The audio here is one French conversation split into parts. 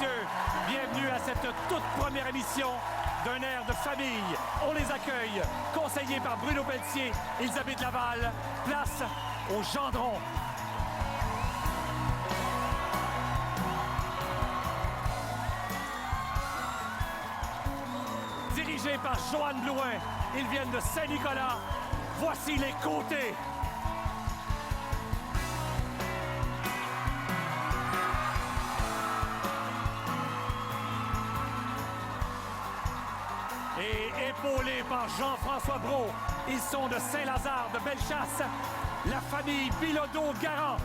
messieurs, bienvenue à cette toute première émission d'un air de famille. On les accueille, conseillés par Bruno Pelletier, Elisabeth Laval. Place au Gendron. Dirigés par Joanne Blouin, ils viennent de Saint-Nicolas. Voici les Côtés. Et épaulés par Jean-François Brault, ils sont de Saint-Lazare de Bellechasse, la famille Bilodeau-Garand.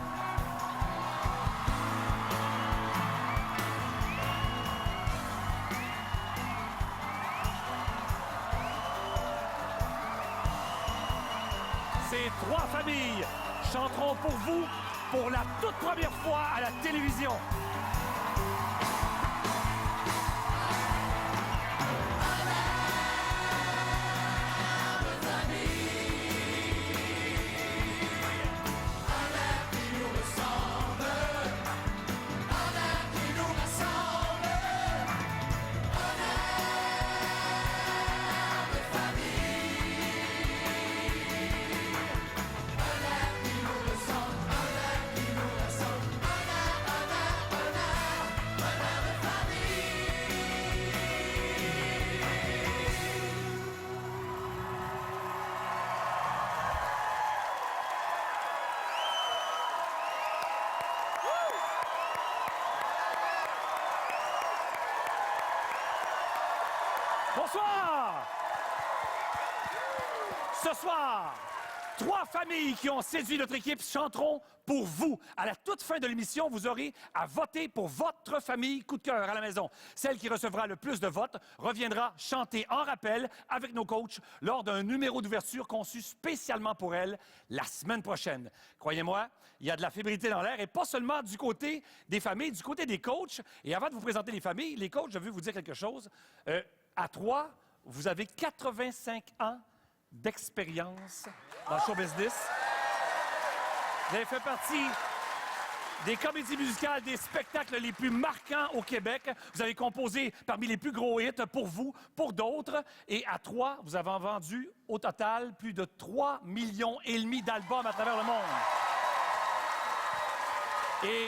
Ces trois familles chanteront pour vous pour la toute première fois à la télévision. Bonsoir! Ce soir, trois familles qui ont séduit notre équipe chanteront pour vous. À la toute fin de l'émission, vous aurez à voter pour votre famille coup de cœur à la maison. Celle qui recevra le plus de votes reviendra chanter en rappel avec nos coachs lors d'un numéro d'ouverture conçu spécialement pour elle la semaine prochaine. Croyez-moi, il y a de la fébrilité dans l'air et pas seulement du côté des familles, du côté des coachs. Et avant de vous présenter les familles, les coachs, je veux vous dire quelque chose. À trois, vous avez 85 ans d'expérience dans le show business. Vous avez fait partie des comédies musicales, des spectacles les plus marquants au Québec. Vous avez composé parmi les plus gros hits pour vous, pour d'autres. Et à trois, vous avez vendu au total plus de 3,5 millions d'albums à travers le monde. Et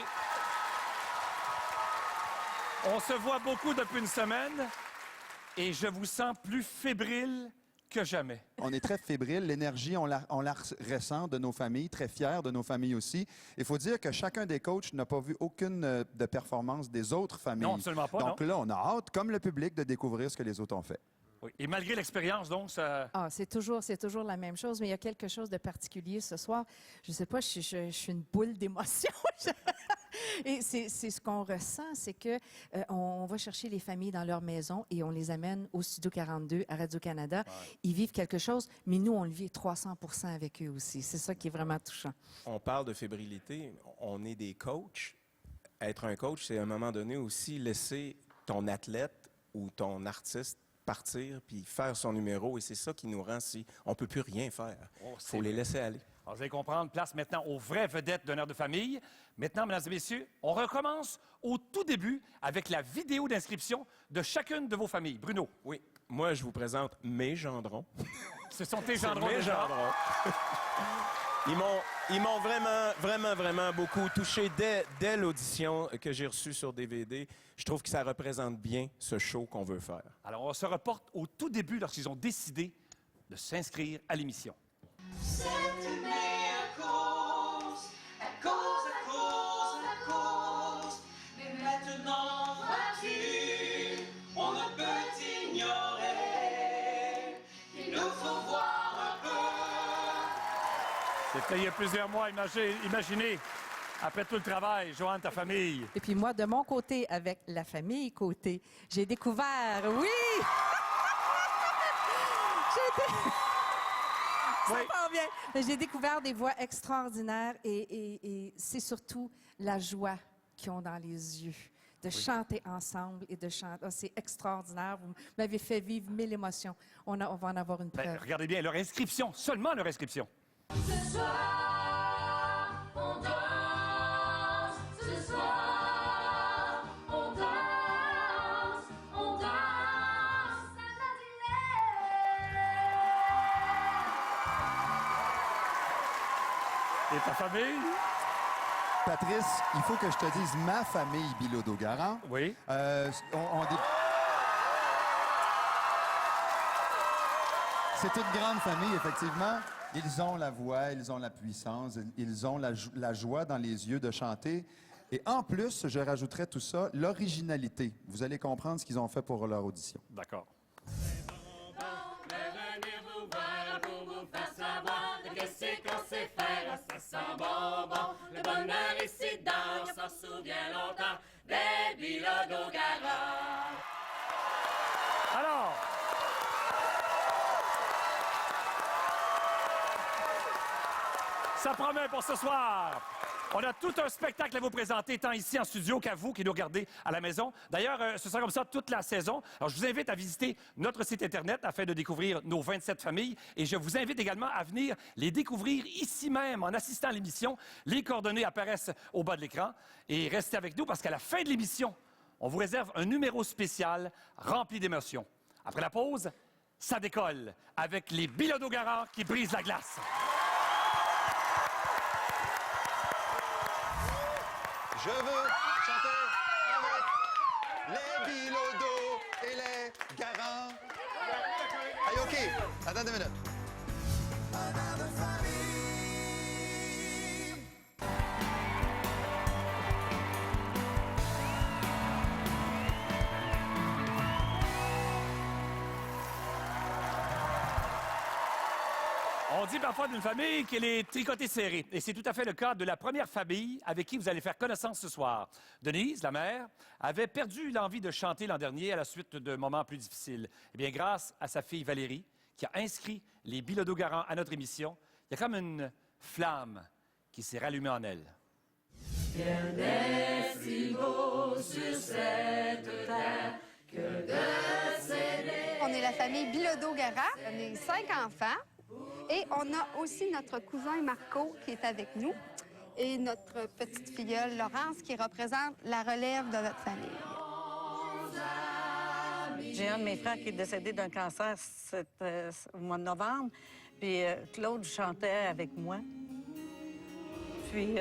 on se voit beaucoup depuis une semaine. Et je vous sens plus fébrile que jamais. On est très fébrile. L'énergie, on la ressent de nos familles, très fiers de nos familles aussi. Il faut dire que chacun des coachs n'a pas vu aucune de performance des autres familles. Non, absolument pas. Donc là, on a hâte, comme le public, de découvrir ce que les autres ont fait. Oui. Et malgré l'expérience, donc, ça... Ah, c'est toujours la même chose, mais il y a quelque chose de particulier ce soir. Je sais pas, je suis une boule d'émotion. Et c'est ce qu'on ressent, c'est que on va chercher les familles dans leur maison et on les amène au Studio 42 à Radio-Canada. Ouais. Ils vivent quelque chose, mais nous, on le vit 300% avec eux aussi. C'est ça qui est vraiment touchant. On parle de fébrilité. On est des coachs. Être un coach, c'est à un moment donné aussi laisser ton athlète ou ton artiste partir puis faire son numéro. Et c'est ça qui nous rend si on peut plus rien faire. Il faut les laisser aller. Alors, vous allez comprendre, place maintenant aux vraies vedettes d'un air de famille. Maintenant, mesdames et messieurs, on recommence au tout début avec la vidéo d'inscription de chacune de vos familles. Bruno. Oui. Moi, je vous présente mes gendrons. Ce sont tes gendrons. Mes gendrons. Ils m'ont vraiment beaucoup touché dès l'audition que j'ai reçue sur DVD. Je trouve que ça représente bien ce show qu'on veut faire. Alors, on se reporte au tout début lorsqu'ils ont décidé de s'inscrire à l'émission. Mais maintenant vois-tu, on ne peut t'ignorer. Il nous faut voir un peu. C'était il y a plusieurs mois, imaginez, après tout le travail, Joanne, ta famille. Et puis moi, de mon côté, avec la famille côté, j'ai découvert, oui! Ça part bien. J'ai découvert des voix extraordinaires et c'est surtout la joie qu'ils ont dans les yeux de chanter ensemble et de chanter. Oh, c'est extraordinaire. Vous m'avez fait vivre 1000 émotions. On va en avoir une preuve. Regardez bien, leur inscription, seulement leur inscription. Ce soir, on danse. Ce soir, on danse. Et ta famille? Patrice, il faut que je te dise ma famille Bilodeau-Garand. Oui. C'est une grande famille, effectivement. Ils ont la voix, ils ont la puissance, ils ont la joie dans les yeux de chanter. Et en plus, je rajouterais tout ça, l'originalité. Vous allez comprendre ce qu'ils ont fait pour leur audition. D'accord. Venir vous voir pour vous faire savoir de qu'est-ce qu'on sait faire. Ça sent bonbon, le bonheur ici dedans. On s'en souvient longtemps des Bilodeau-Garand. Alors, ça promet pour ce soir. On a tout un spectacle à vous présenter, tant ici en studio qu'à vous qui nous regardez à la maison. D'ailleurs, ce sera comme ça toute la saison. Alors, je vous invite à visiter notre site Internet afin de découvrir nos 27 familles. Et je vous invite également à venir les découvrir ici même en assistant à l'émission. Les coordonnées apparaissent au bas de l'écran. Et restez avec nous parce qu'à la fin de l'émission, on vous réserve un numéro spécial rempli d'émotions. Après la pause, ça décolle avec les Bilodeau-Garand qui brisent la glace. Je veux chanter avec les Bilodeau et les Garand. Allez, OK. Attends 2 minutes. On dit parfois d'une famille qu'elle est tricotée serrée. Et c'est tout à fait le cas de la première famille avec qui vous allez faire connaissance ce soir. Denise, la mère, avait perdu l'envie de chanter l'an dernier à la suite de moments plus difficiles. Eh bien, grâce à sa fille Valérie, qui a inscrit les Bilodeau-Garand à notre émission, il y a comme une flamme qui s'est rallumée en elle. On est la famille Bilodeau-Garand. On est 5 enfants. Et on a aussi notre cousin Marco qui est avec nous et notre petite filleule Laurence qui représente la relève de notre famille. J'ai un de mes frères qui est décédé d'un cancer au mois de novembre. Puis Claude chantait avec moi. Puis...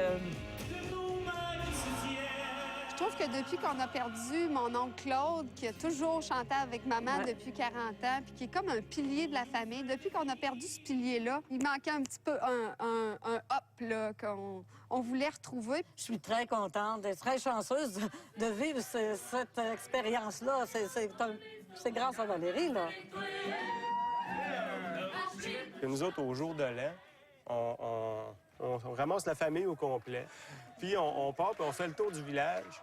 Je trouve que depuis qu'on a perdu mon oncle Claude, qui a toujours chanté avec maman depuis 40 ans, puis qui est comme un pilier de la famille, depuis qu'on a perdu ce pilier-là, il manquait un petit peu un hop là, qu'on voulait retrouver. Je suis très contente et très chanceuse de vivre cette expérience-là. C'est grâce à Valérie, là. Et nous autres, au jour de l'an, on ramasse la famille au complet. Puis on part, puis on fait le tour du village,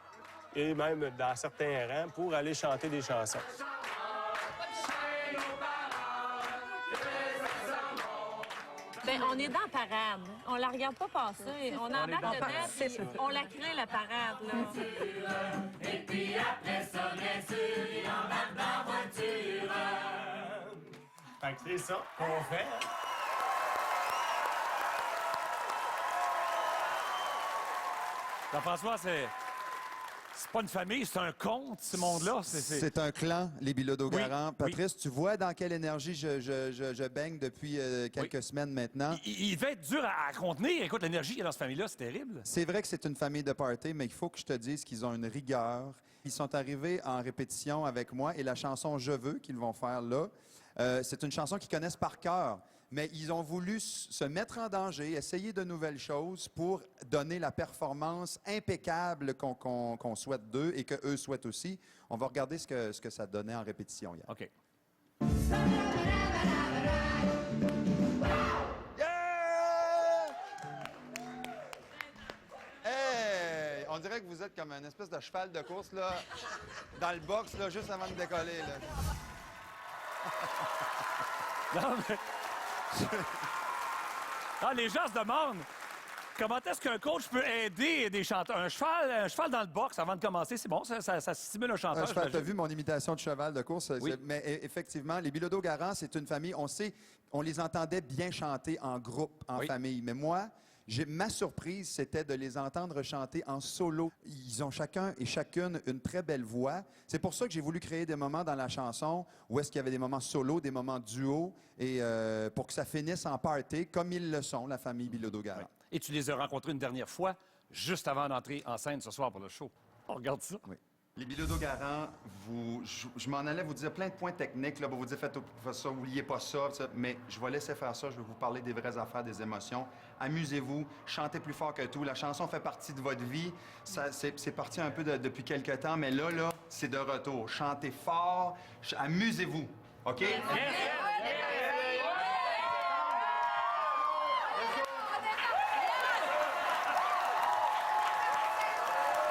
et même dans certains rangs, pour aller chanter des chansons. Bien, on est dans la parade. On la regarde pas passer. On embarque dedans, puis on la crée, la parade, là. Et puis après ça, bien sûr, il embarque dans la voiture. Fait que c'est ça qu'on fait. Jean-François, c'est pas une famille, c'est un conte, ce monde-là. C'est un clan, les Bilodeau-Garand. Oui, Patrice, tu vois dans quelle énergie je baigne depuis quelques semaines maintenant. Il va être dur à contenir. Écoute, l'énergie qu'il y a dans cette famille-là, c'est terrible. C'est vrai que c'est une famille de party, mais il faut que je te dise qu'ils ont une rigueur. Ils sont arrivés en répétition avec moi et la chanson « Je veux » qu'ils vont faire là, c'est une chanson qu'ils connaissent par cœur. Mais ils ont voulu se mettre en danger, essayer de nouvelles choses pour donner la performance impeccable qu'on souhaite d'eux et qu'eux souhaitent aussi. On va regarder ce que ça donnait en répétition hier. OK. Hey! On dirait que vous êtes comme une espèce de cheval de course là, dans le box là, juste avant de décoller. Là. Non, mais... Ah, les gens se demandent comment est-ce qu'un coach peut aider des chanteurs. Un cheval dans le box avant de commencer, c'est bon, ça stimule un chanteur. Tu as vu mon imitation de cheval de course? Oui. Mais effectivement, les Bilodeau-Garand, c'est une famille. On les entendait bien chanter en groupe, en famille. Mais moi, Ma surprise, c'était de les entendre chanter en solo. Ils ont chacun et chacune une très belle voix. C'est pour ça que j'ai voulu créer des moments dans la chanson où est-ce qu'il y avait des moments solo, des moments duo, et pour que ça finisse en party, comme ils le sont, la famille Bilodeau-Garand. Et tu les as rencontrés une dernière fois, juste avant d'entrer en scène ce soir pour le show. On regarde ça. Oui. Les Bilodeau-Garand, je m'en allais vous dire plein de points techniques. Là, vous dire, faites ça, n'oubliez pas ça, mais je vais laisser faire ça. Je vais vous parler des vraies affaires, des émotions. Amusez-vous, chantez plus fort que tout. La chanson fait partie de votre vie. C'est parti un peu depuis quelques temps, mais là, c'est de retour. Chantez fort, amusez-vous, OK? Yes.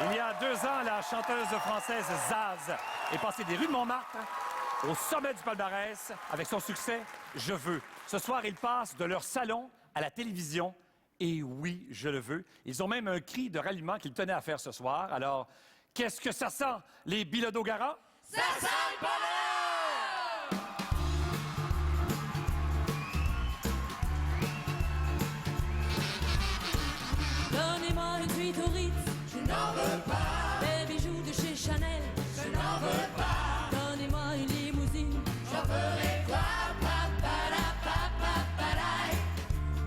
Il y a 2 ans, la chanteuse française Zaz est passée des rues de Montmartre au sommet du palmarès avec son succès « Je veux ». Ce soir, ils passent de leur salon à la télévision. Et oui, je le veux. Ils ont même un cri de ralliement qu'ils tenaient à faire ce soir. Alors, qu'est-ce que ça sent, les Bilodeau-Garand? Ça sent le bonheur! Donnez-moi une suite au Ritz. Je n'en veux pas. Des bijoux de chez Chanel. Je n'en veux pas. Donnez-moi une limousine. J'en ferai quoi?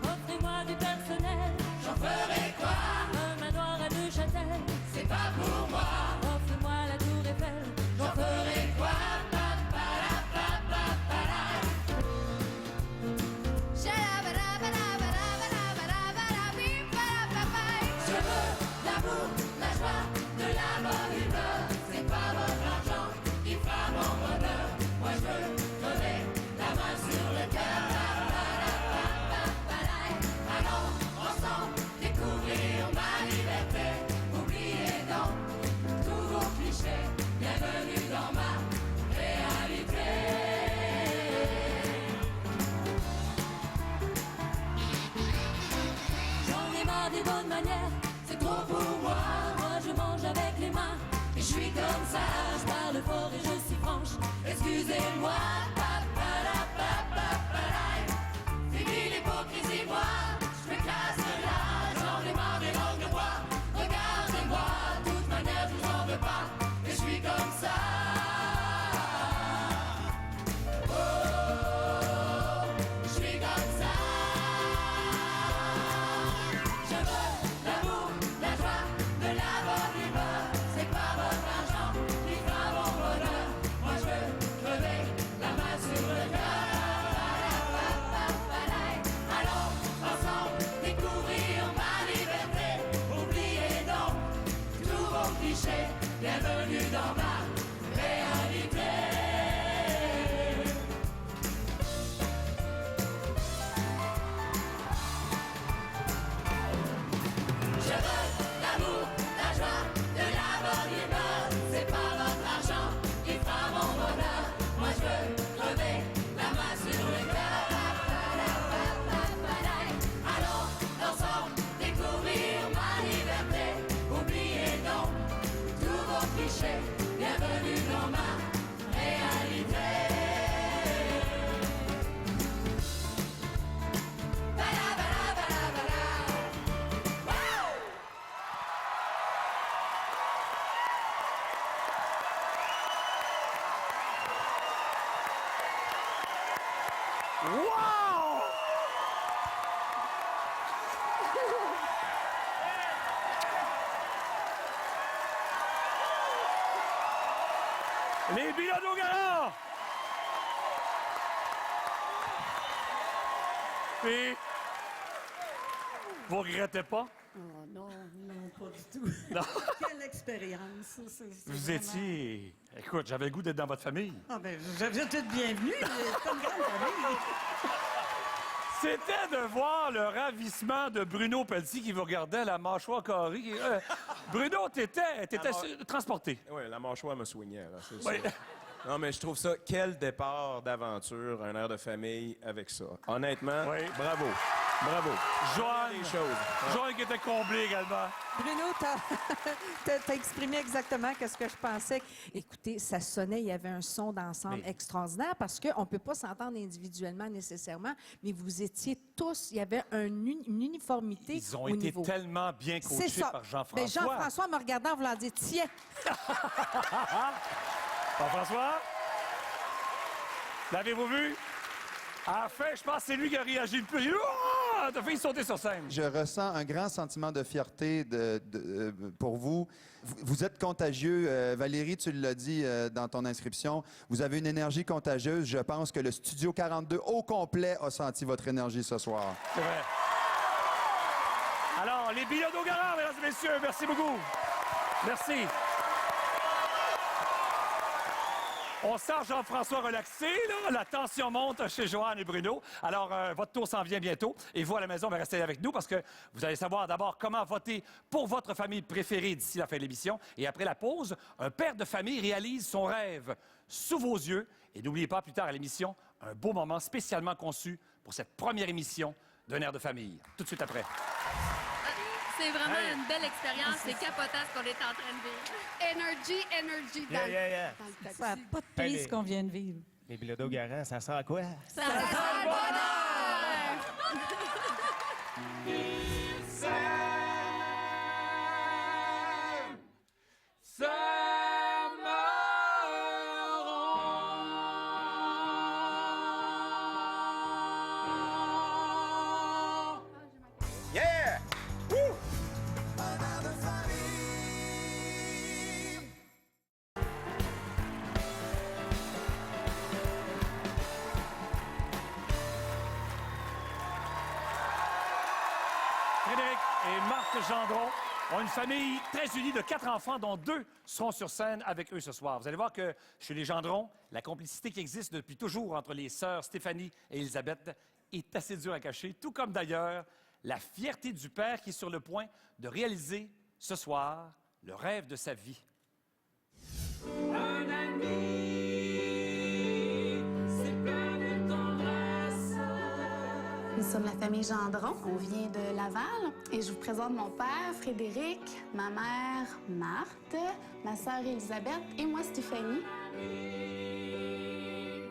Offrez-moi du personnel. J'en ferai quoi? Un manoir à Neuchâtel. C'est pas pour moi. Offrez-moi la tour Eiffel. J'en ferai quoi? Je veux l'amour, la joie, de la bonne humeur. C'est pas votre argent qui fera mon bonheur. Moi je veux crever la main sur le cœur. Allons ensemble découvrir ma liberté. Oubliez donc tous vos clichés. Bienvenue dans ma réalité. J'en ai marre des bonnes manières. C'est trop pour moi. Moi je mange avec les mains. Et je suis comme ça. Je parle fort et je suis franche. Excusez-moi. Fini l'hypocrisie, moi. Je me casse de là. J'en ai marre des langues de bois. Regardez-moi. De toute manière, je vous en veux pas. Et je suis comme ça. Oh, je suis comme ça. Je veux l'amour, la joie, de la bonne humeur. C'est pas votre argent qui fera mon bonheur. Moi je veux crever la main sur le cœur. Allons ensemble découvrir ma liberté. Oubliez donc tous vos clichés. Bienvenue dans ma réalité. Je veux l'amour, la joie, de la bonne humeur. C'est pas votre argent qui fera mon bonheur. Moi je veux crever la main sur le cœur. Allons ensemble découvrir ma liberté. Oubliez donc tous vos clichés. Bienvenue dans ma réalité. Wow! Wow! Les Bilodeau-Garand! Puis, vous regrettez pas? Oh, non, non, pas du tout. Non. Quelle expérience. C'est Vous vraiment- étiez... Écoute, j'avais le goût d'être dans votre famille. Ah, ben, vous êtes toutes bienvenues. C'est une grande famille. C'était de voir le ravissement de Bruno Pelletier qui vous regardait la mâchoire carrée. Bruno, t'étais transporté. Oui, la mâchoire me soignait, là, c'est Oui. sûr. Non, mais je trouve ça, quel départ d'aventure, un air de famille avec ça. Honnêtement, Oui. bravo. Bravo. Joanne, Des choses. Joanne qui était comblée également. Bruno, t'as exprimé exactement ce que je pensais. Écoutez, ça sonnait, il y avait un son d'ensemble extraordinaire parce qu'on ne peut pas s'entendre individuellement nécessairement, mais vous étiez tous, il y avait une uniformité. Ils ont au été niveau. tellement bien C'est coachés ça. par Jean-François. Ben, Jean-François me regardant en voulant dire tiens. Jean-François? L'avez-vous vu? À la fin, je pense que c'est lui qui a réagi le plus. Il a dit, ah! T'as failli sauter sur scène. Je ressens un grand sentiment de fierté pour vous. Vous êtes contagieux. Valérie, tu l'as dit dans ton inscription. Vous avez une énergie contagieuse. Je pense que le Studio 42 au complet a senti votre énergie ce soir. C'est vrai. Alors, les billets d'Ogara, mesdames et messieurs, merci beaucoup. Merci. On sent Jean-François relaxé, là. La tension monte chez Joanne et Bruno. Alors, votre tour s'en vient bientôt. Et vous, à la maison, restez avec nous parce que vous allez savoir d'abord comment voter pour votre famille préférée d'ici la fin de l'émission. Et après la pause, un père de famille réalise son rêve sous vos yeux. Et n'oubliez pas, plus tard à l'émission, un beau moment spécialement conçu pour cette première émission d'un air de famille. Tout de suite après. C'est vraiment une belle expérience. C'est capotant ce qu'on est en train de vivre. Energy dans, Yeah. dans le tapis. Ça n'a pas de prix ce qu'on vient de vivre. Les billets d'eau garant, ça sert à quoi? Ça sent le bonheur! Yeah! Frédéric et Marthe Gendron ont une famille très unie de 4 enfants, dont 2 seront sur scène avec eux ce soir. Vous allez voir que chez les Gendron, la complicité qui existe depuis toujours entre les sœurs Stéphanie et Elisabeth est assez dure à cacher, tout comme d'ailleurs la fierté du père qui est sur le point de réaliser ce soir le rêve de sa vie. Un ami, c'est plein de tendresse. Nous sommes la famille Gendron. On vient de Laval et je vous présente mon père, Frédéric, ma mère, Marthe, ma sœur Elisabeth et moi, Stéphanie.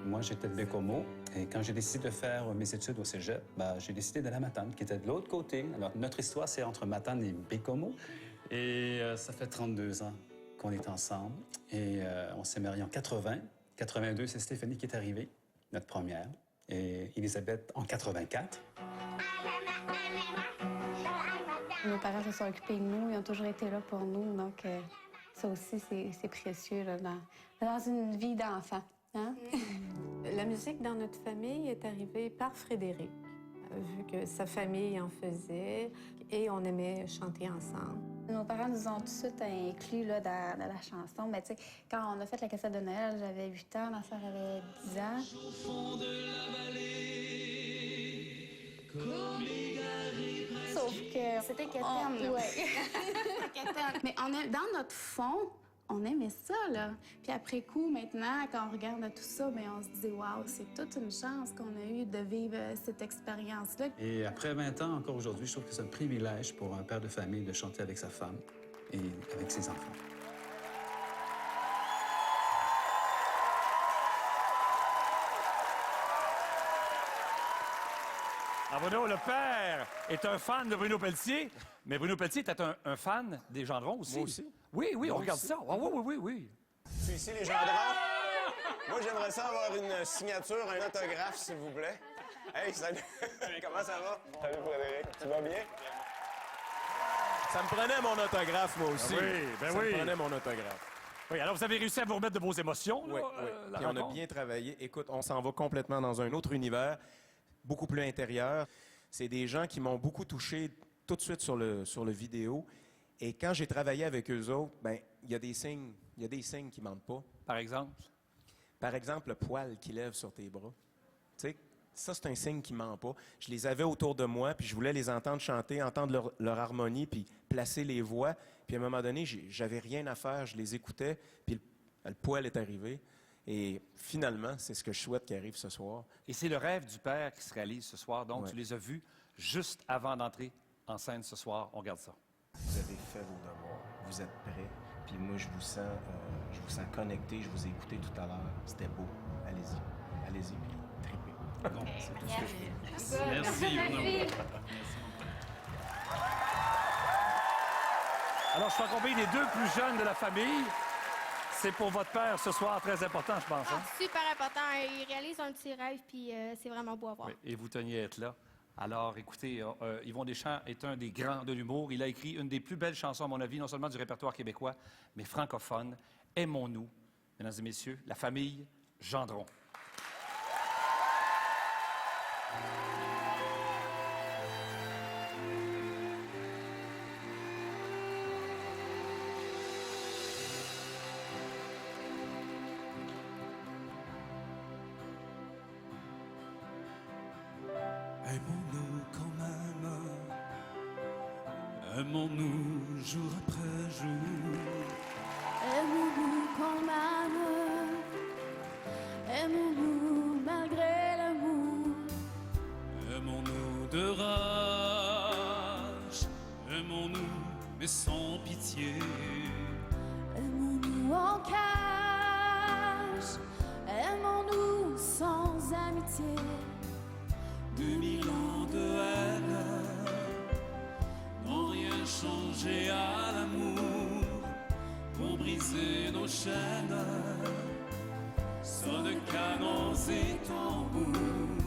Moi, j'étais de Bécomo et quand j'ai décidé de faire mes études au cégep, j'ai décidé d'aller à Matane, qui était de l'autre côté. Alors, notre histoire, c'est entre Matane et Bécomo. Et ça fait 32 ans qu'on est ensemble. Et on s'est mariés en 80. 82, c'est Stéphanie qui est arrivée, notre première. Et Elisabeth en 84. Nos parents se sont occupés de nous, ils ont toujours été là pour nous. Donc, ça aussi, c'est précieux là, dans une vie d'enfant. Hein? La musique dans notre famille est arrivée par Frédéric, vu que sa famille en faisait et on aimait chanter ensemble. Nos parents nous ont tout de suite inclus là, dans la chanson. Mais, tu sais, quand on a fait la cassette de Noël, j'avais 8 ans, ma soeur avait 10 ans. Au fond de la vallée, comme les galeries presque. Sauf que c'était quétaine, là. Ouais. C'était quétaine. Mais dans notre fond, on aimait ça, là. Puis après coup, maintenant, quand on regarde tout ça, bien, on se dit « Wow, c'est toute une chance qu'on a eue de vivre cette expérience-là. » Et après 20 ans, encore aujourd'hui, je trouve que c'est un privilège pour un père de famille de chanter avec sa femme et avec ses enfants. Ah, Bruno, le père est un fan de Bruno Pelletier, mais Bruno Pelletier était un fan des Gendrons aussi. Moi aussi. Oui, on Moi regarde aussi. ça. Ah, oui. Je suis ici, les Gendrons. Moi, j'aimerais ça avoir une signature, un autographe, s'il vous plaît. Hey, salut! Comment ça va? Salut, Frédéric. Tu vas bien? Ça me prenait mon autographe, moi aussi. Ah oui, ben ça oui. me prenait mon autographe. Oui, alors vous avez réussi à vous remettre de vos émotions, là, Oui. la Puis on a rencontre? bien travaillé. Écoute, on s'en va complètement dans un autre univers, beaucoup plus intérieur. C'est des gens qui m'ont beaucoup touché tout de suite sur le vidéo. Et quand j'ai travaillé avec eux autres, ben il y a des signes qui mentent pas. Par exemple? Par exemple, le poil qui lève sur tes bras. Tu sais, ça, c'est un signe qui ment pas. Je les avais autour de moi, puis je voulais les entendre chanter, entendre leur harmonie, puis placer les voix. Puis à un moment donné, j'avais rien à faire, je les écoutais, puis le poil est arrivé. Et finalement, c'est ce que je souhaite qui arrive ce soir. Et c'est le rêve du père qui se réalise ce soir. Donc, Ouais. tu les as vus juste avant d'entrer en scène ce soir. On regarde ça. Vous avez fait vos devoirs, vous êtes prêts, puis moi je vous sens connecté, je vous ai écouté tout à l'heure, c'était beau. Allez-y, puis trippez. Bon, c'est tout ce que je veux. Merci, mon amour. Alors, je suis accompagné des deux plus jeunes de la famille. C'est pour votre père ce soir, très important, je pense. Hein? Super important. Il réalise un petit rêve, puis c'est vraiment beau à voir. Oui, et vous teniez à être là. Alors, écoutez, Yvon Deschamps est un des grands de l'humour. Il a écrit une des plus belles chansons, à mon avis, non seulement du répertoire québécois, mais francophone. Aimons-nous, mesdames et messieurs, la famille Gendron. Aimons-nous quand même, aimons-nous jour après jour. Aimons-nous quand même, aimons-nous malgré l'amour. Aimons-nous de rage, aimons-nous mais sans pitié. Aimons-nous en cage, aimons-nous sans amitié. 2000 ans de haine n'ont rien changé à l'amour. Pour briser nos chaînes, sonne canons et tambours.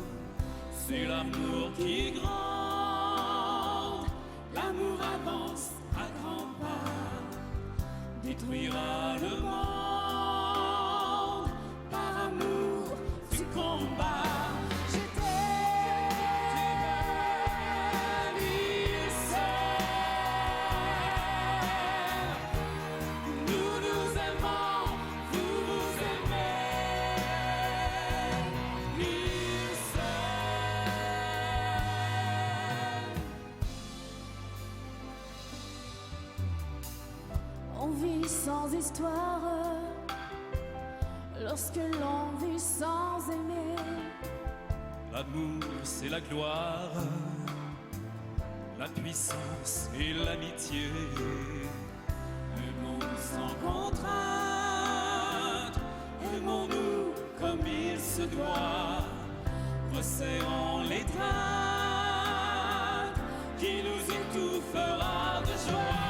C'est l'amour qui est grand, l'amour avance à grands pas, détruira le monde par amour du combat. On vit sans histoire lorsque l'on vit sans aimer. L'amour, c'est la gloire, la puissance et l'amitié. Aimons sans contrainte, aimons-nous comme il se doit. Resserrons l'étreinte qui nous étouffera de joie.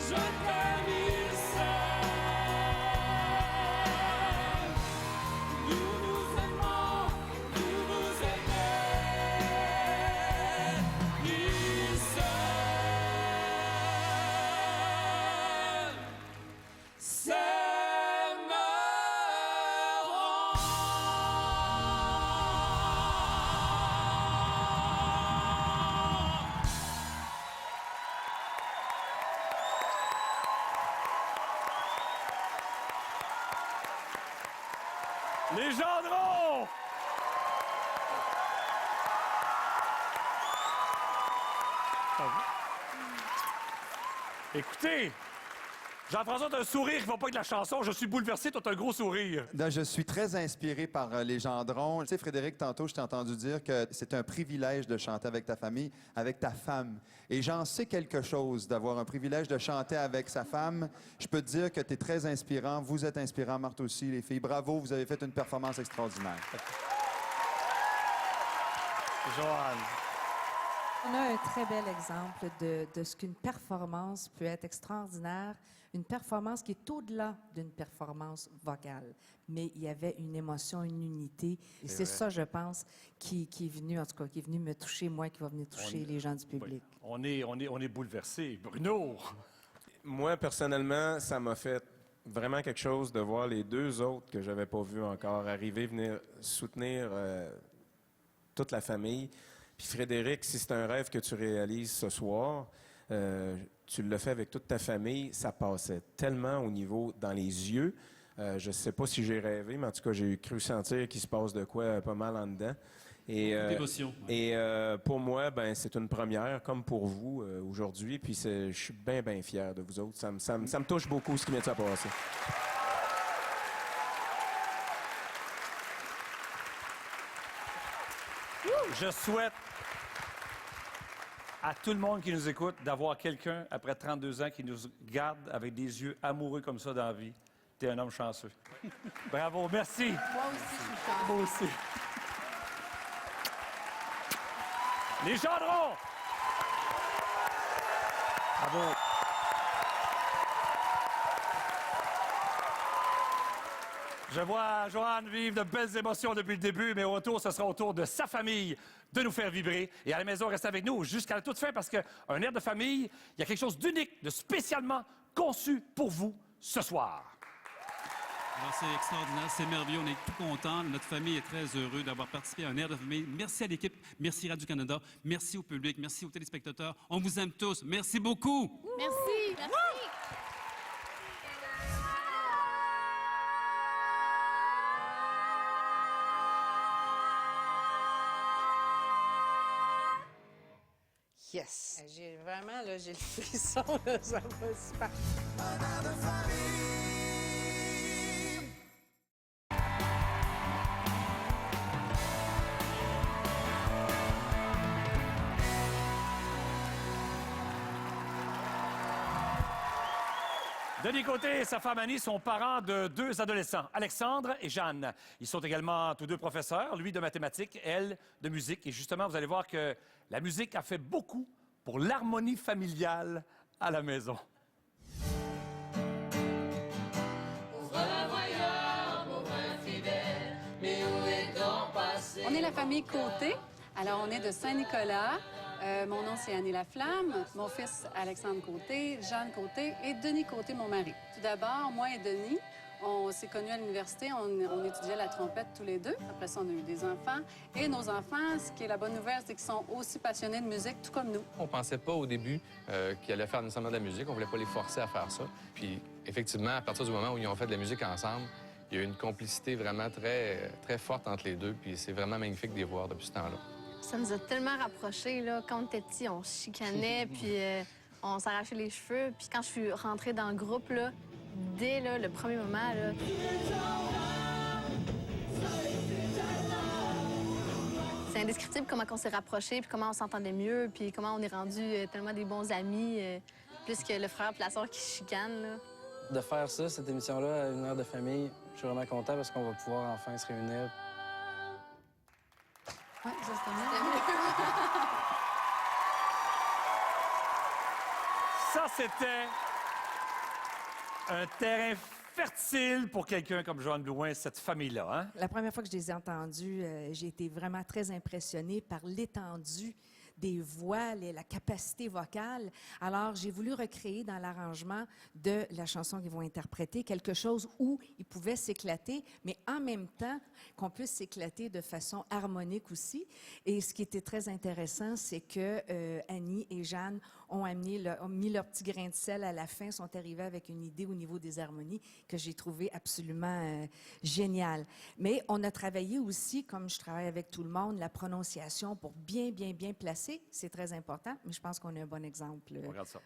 Je t'aime, il sait. Nous nous aimons, vous vous aimez. Il sait. Les Gendrons! Écoutez, Jean-François, t'as un sourire qui va pas avec la chanson. Je suis bouleversé, toi, t'as un gros sourire. Non, je suis très inspiré par les Gendrons. Tu sais, Frédéric, tantôt, je t'ai entendu dire que c'est un privilège de chanter avec ta famille, avec ta femme. Et j'en sais quelque chose d'avoir un privilège de chanter avec sa femme. Je peux te dire que tu es très inspirant. Vous êtes inspirant, Marthe aussi, les filles. Bravo, vous avez fait une performance extraordinaire. Joanne. On a un très bel exemple de ce qu'une performance peut être extraordinaire. Une performance qui est au-delà d'une performance vocale. Mais il y avait une émotion, une unité. Et c'est ça, je pense, qui est venu, en tout cas, qui est venu me toucher, moi, qui va venir toucher les gens du public. Oui. On est bouleversés. Bruno! Moi, personnellement, ça m'a fait vraiment quelque chose de voir les deux autres que j'avais pas vus encore arriver, venir soutenir toute la famille. Puis Frédéric, si c'est un rêve que tu réalises ce soir, tu l'as fait avec toute ta famille, ça passait tellement au niveau dans les yeux. Je ne sais pas si j'ai rêvé, mais en tout cas, j'ai cru sentir qu'il se passe de quoi pas mal en dedans. Et, d'émotion. Et pour moi, ben, c'est une première, comme pour vous aujourd'hui. Puis je suis bien, bien fier de vous autres. Ça me touche beaucoup ce qui m'est à passer. Je souhaite à tout le monde qui nous écoute d'avoir quelqu'un, après 32 ans, qui nous garde avec des yeux amoureux comme ça dans la vie. T'es un homme chanceux. Bravo, merci. Moi aussi, je suis chanceuse. Moi aussi. Les Gendrons! Bravo. Je vois Joanne vivre de belles émotions depuis le début, mais au retour, ce sera au tour de sa famille de nous faire vibrer. Et à la maison, restez avec nous jusqu'à la toute fin parce qu'un air de famille, il y a quelque chose d'unique, de spécialement conçu pour vous ce soir. Alors, c'est extraordinaire, c'est merveilleux, on est tout contents. Notre famille est très heureuse d'avoir participé à un air de famille. Merci à l'équipe, merci Radio-Canada, merci au public, merci aux téléspectateurs. On vous aime tous. Merci beaucoup. Merci. Merci. Yes! J'ai vraiment, là, j'ai le frisson, là, ça va super. Denis Côté et sa femme Annie sont parents de 2 adolescents, Alexandre et Jeanne. Ils sont également tous 2 professeurs, lui de mathématiques, elle de musique. Et justement, vous allez voir que la musique a fait beaucoup pour l'harmonie familiale à la maison. On est la famille Côté. Alors, on est de Saint-Nicolas. Mon nom, c'est Annie Laflamme. Mon fils, Alexandre Côté, Jeanne Côté et Denis Côté, mon mari. Tout d'abord, moi et Denis, on s'est connus à l'université. On étudiait la trompette tous les 2. Après ça, on a eu des enfants. Et nos enfants, ce qui est la bonne nouvelle, c'est qu'ils sont aussi passionnés de musique, tout comme nous. On pensait pas au début qu'ils allaient faire nécessairement de la musique. On voulait pas les forcer à faire ça. Puis, effectivement, à partir du moment où ils ont fait de la musique ensemble, il y a eu une complicité vraiment très, très forte entre les 2. Puis c'est vraiment magnifique de les voir depuis ce temps-là. Ça nous a tellement rapprochés, là. Quand on était petits, on se chicanait, puis on s'arrachait les cheveux. Puis quand je suis rentrée dans le groupe, là, dès là, le premier moment, là... C'est indescriptible comment on s'est rapprochés, puis comment on s'entendait mieux, puis comment on est rendus tellement des bons amis, plus que le frère et la sœur qui se chicanent, là. De faire ça, cette émission-là, une heure de famille, je suis vraiment content parce qu'on va pouvoir enfin se réunir. Oui, ça, c'était mieux. Ça, c'était un terrain fertile pour quelqu'un comme Joanne Blouin, cette famille-là, hein? La première fois que je les ai entendus, j'ai été vraiment très impressionnée par l'étendue des voix, la capacité vocale. Alors, j'ai voulu recréer dans l'arrangement de la chanson qu'ils vont interpréter quelque chose où ils pouvaient s'éclater, mais en même temps qu'on puisse s'éclater de façon harmonique aussi. Et ce qui était très intéressant, c'est que Annie et Jeanne ont mis leur petit grain de sel à la fin, sont arrivés avec une idée au niveau des harmonies que j'ai trouvé absolument géniale. Mais on a travaillé aussi, comme je travaille avec tout le monde, la prononciation pour bien placer. C'est très important, mais je pense qu'on a un bon exemple. On regarde ça.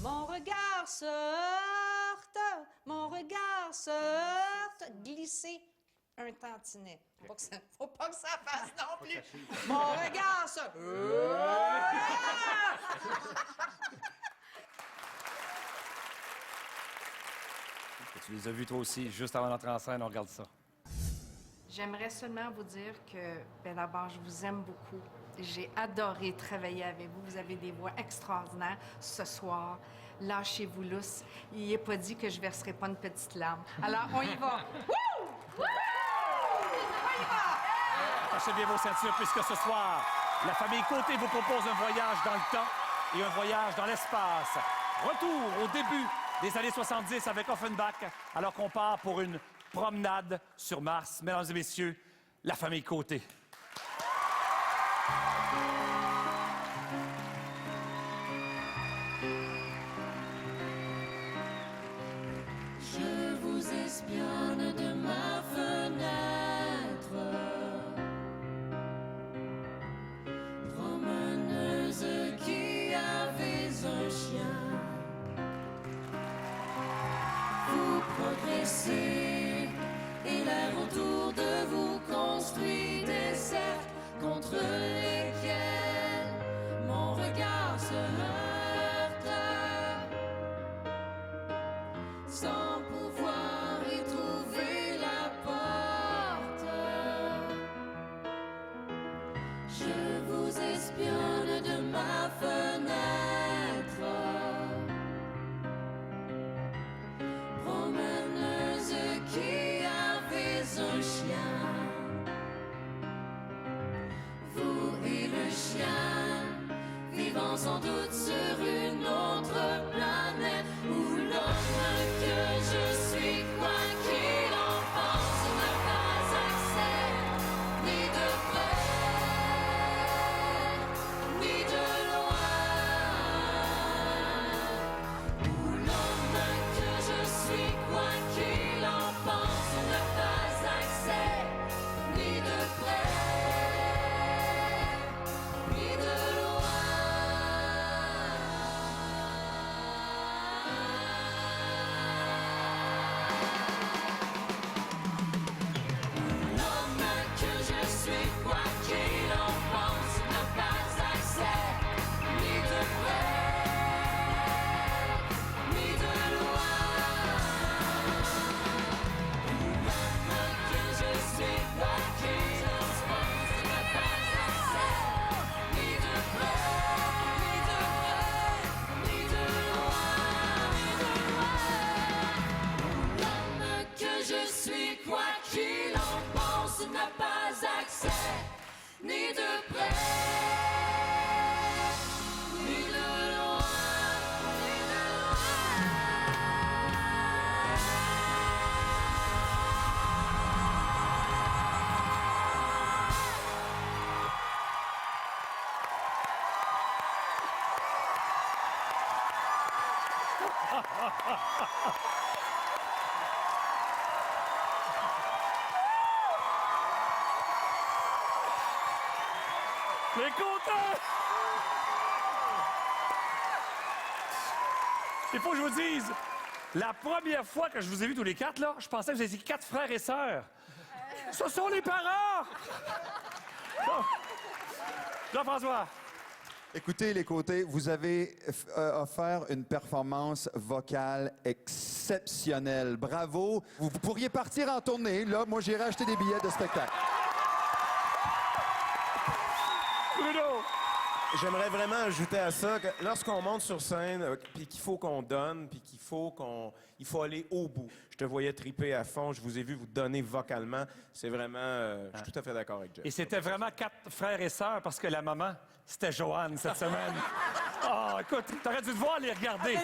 Mon regard se heurte, mon regard se heurte, glisser un tantinet. Faut pas que ça fasse non plus. Mon regard se Tu les as vus toi aussi, juste avant d'entrer en scène, on regarde ça. J'aimerais seulement vous dire que, d'abord, je vous aime beaucoup. J'ai adoré travailler avec vous. Vous avez des voix extraordinaires. Ce soir, lâchez-vous lousse. Il n'est pas dit que je ne verserai pas une petite larme. Alors, on y va. Wouh! Wouh! On y va! Attachez bien vos ceintures, puisque ce soir, la famille Côté vous propose un voyage dans le temps et un voyage dans l'espace. Retour au début des années 70 avec Offenbach, alors qu'on part pour une promenade sur Mars. Mesdames et messieurs, la famille Côté. Je vous espionne de ma fenêtre, promeneuse qui avait un chien. Vous progressez et l'air autour de vous construit des cercles contre vivons sans doute sur une autre planète où l'homme que je suis, quoi qu'il en pense, n'a pas accès ni de près ni de loin. Où l'homme que je suis, quoi qu'il en pense, n'a pas accès ni de près ni de loin. L'homme que je suis, quoi qu'il en pense, n'a pas accès ni de près ni de loin. L'homme que je suis, quoi qu'il en pense, n'a pas accès ni de près ni de loin. L'homme que je suis, quoi qu'il en pense, n'a pas accès ni de près ni de loin. Les compteurs! Il faut que je vous dise, la première fois que je vous ai vus tous les quatre, là, je pensais que vous étiez 4 frères et sœurs. Ce sont les parents! Bon. Jean-François. Écoutez, les côtés, vous avez offert une performance vocale exceptionnelle. Bravo. Vous pourriez partir en tournée. Là, moi, j'irai acheter des billets de spectacle. Bruno! J'aimerais vraiment ajouter à ça que lorsqu'on monte sur scène, puis qu'il faut qu'on donne, puis qu'il faut il faut aller au bout. Je te voyais triper à fond, je vous ai vu vous donner vocalement. C'est vraiment... je suis tout à fait d'accord avec Jeff. Et c'était vraiment 4 frères et sœurs parce que la maman, c'était Joanne cette semaine. Ah, écoute, t'aurais dû te voir les regarder.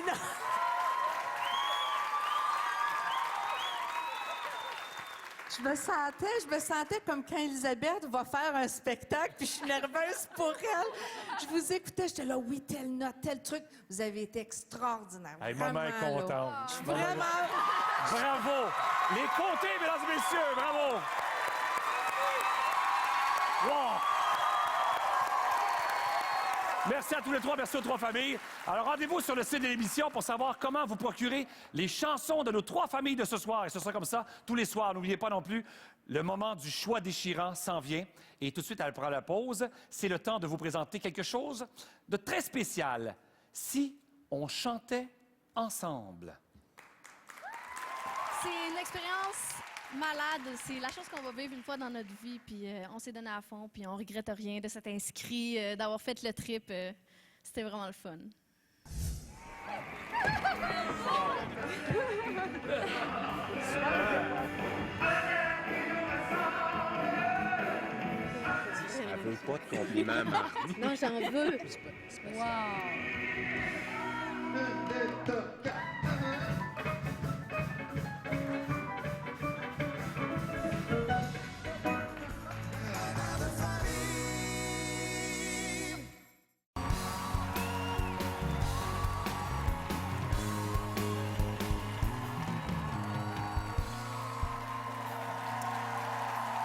Je me sentais comme quand Elisabeth va faire un spectacle, puis je suis nerveuse pour elle. Je vous écoutais, j'étais là, oui, telle note, tel truc. Vous avez été extraordinaire. Hey, maman est Vraiment, là. contente. Je suis vraiment... Bravo! Les comtés, mesdames et messieurs, bravo! Wow! Merci à tous les trois, merci aux 3 familles. Alors, rendez-vous sur le site de l'émission pour savoir comment vous procurer les chansons de nos 3 familles de ce soir. Et ce sera comme ça tous les soirs. N'oubliez pas non plus, le moment du choix déchirant s'en vient. Et tout de suite, après la pause, c'est le temps de vous présenter quelque chose de très spécial. Si on chantait ensemble. C'est une expérience malade. C'est la chose qu'on va vivre une fois dans notre vie. Puis on s'est donné à fond. Puis on regrette rien de s'être inscrit, d'avoir fait le trip. C'était vraiment le fun. Elle veut pas de compliments, Marc. Non, j'en veux. Wow.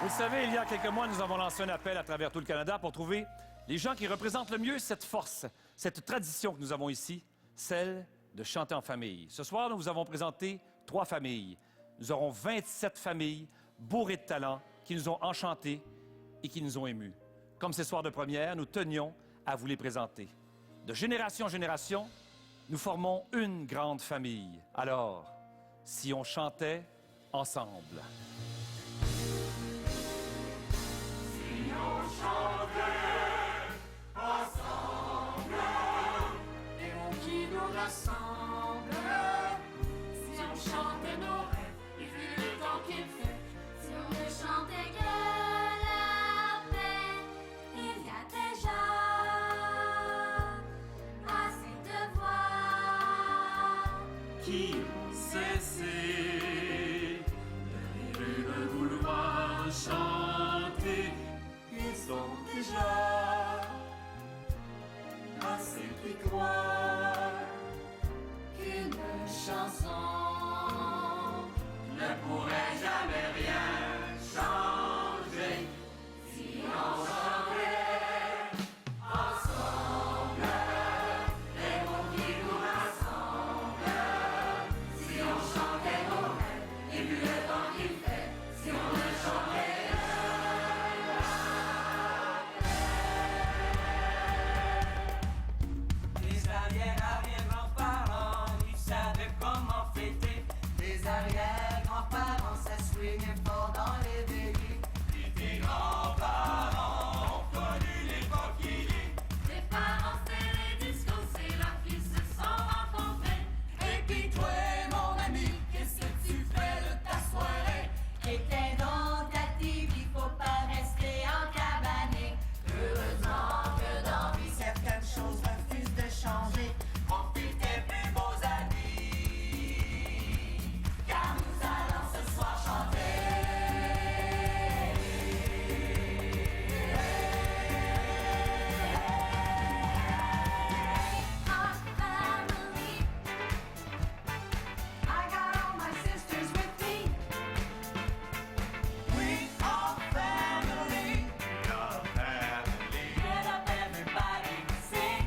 Vous le savez, il y a quelques mois, nous avons lancé un appel à travers tout le Canada pour trouver les gens qui représentent le mieux cette force, cette tradition que nous avons ici, celle de chanter en famille. Ce soir, nous vous avons présenté 3 familles. Nous aurons 27 familles bourrées de talent qui nous ont enchantés et qui nous ont émus. Comme ces soirs de première, nous tenions à vous les présenter. De génération en génération, nous formons une grande famille. Alors, si on chantait ensemble. Si on chantait ensemble, les mots qui nous rassemblent. Si on chantait nos rêves, et vu le temps qu'il fait. Si on ne chantait que la paix, il y a déjà puis croire qu'une chanson ne pourrait jamais rien changer si on chantait ensemble les mots qui nous rassemblent. Si on chantait nos rêves et vu le temps qu'il fait, si on le chantait. Les arrière-arrière-grands-parents, ils savaient comment fêter. Les arrière-grands-parents, ça swingait fort dans les veillées. Et tes grands-parents ont connu l'époque ilée. Les parents, c'est les discos, c'est là qu'ils se sont rencontrés. Et puis toi, mon ami, qu'est-ce que tu fais de ta soirée? Éteins donc ta TV, faut pas rester encabané. Heureusement que dans vie, certaines choses refusent de changer. Profite tes plus beaux amis, car nous allons ce soir chanter. Our family. I got all my sisters with me. We are family. Your family. Get up, everybody, sing.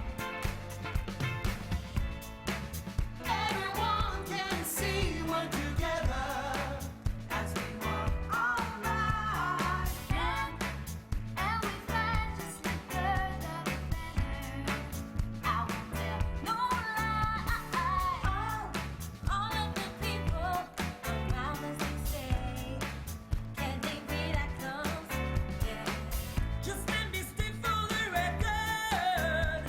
Everyone can see we're together as we walk all night. And we find just the girl that we better. I won't tell no lie. All of the people around us, they say, can they be that close? Yeah. Just let me stick for the record.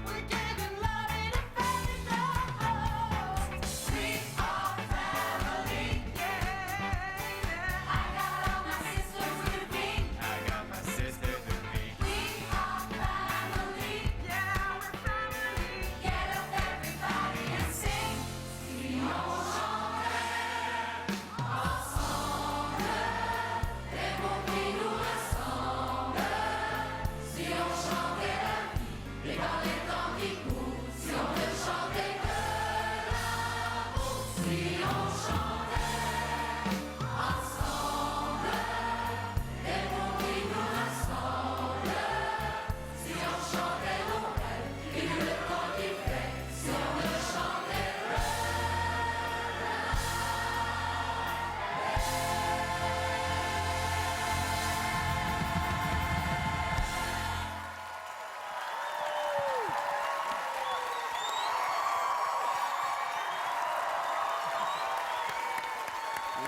We're giving love in a family love. We are family, yeah. I got all my sisters with me. I got my sisters with me. We are family. Yeah, we're family. Get up, everybody, and sing. Si on chantait ensemble Les mots qui nous rassemblent. si on chantait la vie, Et dans les temps qui courent, si on ne chantait que l'amour. si on chantait ensemble Les mots qui nous rassemblent. si on chantait nos rêves et vu le temps qu'il fait, si on le chantait.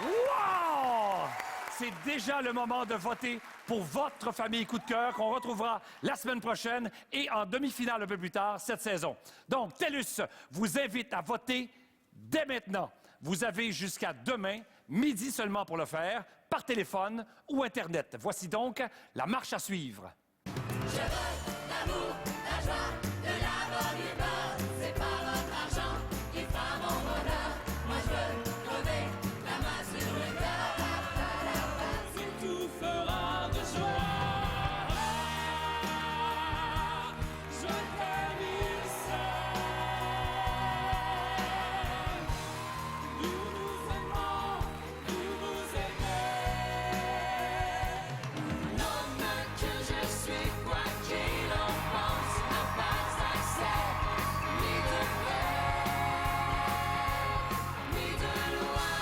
Wow! C'est déjà le moment de voter pour votre famille coup de cœur qu'on retrouvera la semaine prochaine et en demi-finale un peu plus tard cette saison. Donc, TELUS vous invite à voter dès maintenant. Vous avez jusqu'à demain, midi seulement pour le faire, par téléphone ou Internet. Voici donc la marche à suivre. Je veux l'amour, la joie, de la bonne humeur. C'est pas votre argent qui fera mon bonheur. Moi je veux crever la main sur le cœur. C'est tout fera de joie. Je t'aime, il sait. Nous nous aimons, nous nous aimons. L'homme que je suis, quoi qu'il en pense, n'a pas accès ni de près, ni de loin.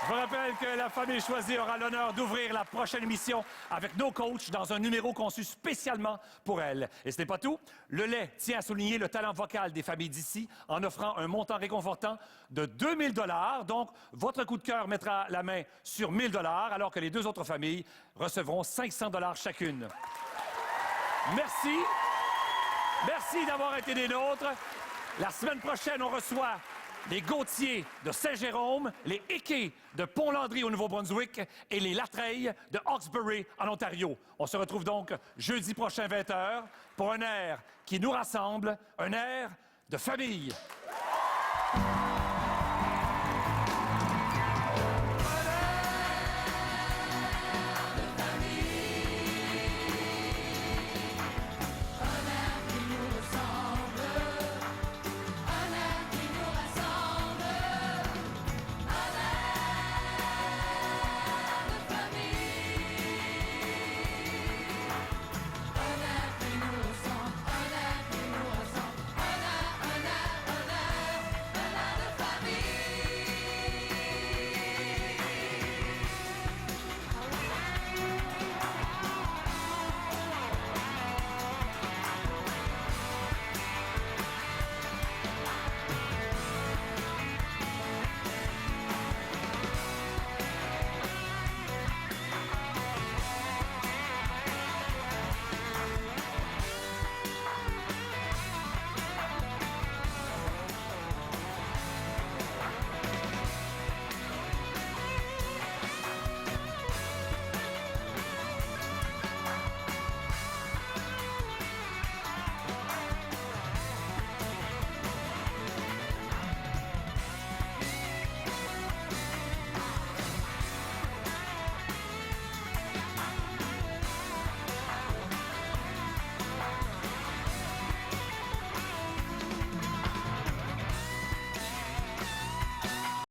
Je vous rappelle que la famille choisie aura l'honneur d'ouvrir la prochaine émission avec nos coachs dans un numéro conçu spécialement pour elle. Et ce n'est pas tout. Le lait tient à souligner le talent vocal des familles d'ici en offrant un montant réconfortant de 2 000 $. Donc, votre coup de cœur mettra la main sur 1 000 $, alors que les deux autres familles recevront 500 $ chacune. Merci. Merci d'avoir été des nôtres. La semaine prochaine, on reçoit les Gauthier de Saint-Jérôme, les Hickey de Pont-Landry au Nouveau-Brunswick et les Latreille de Hawkesbury en Ontario. On se retrouve donc jeudi prochain 20h pour un air qui nous rassemble, un air de famille.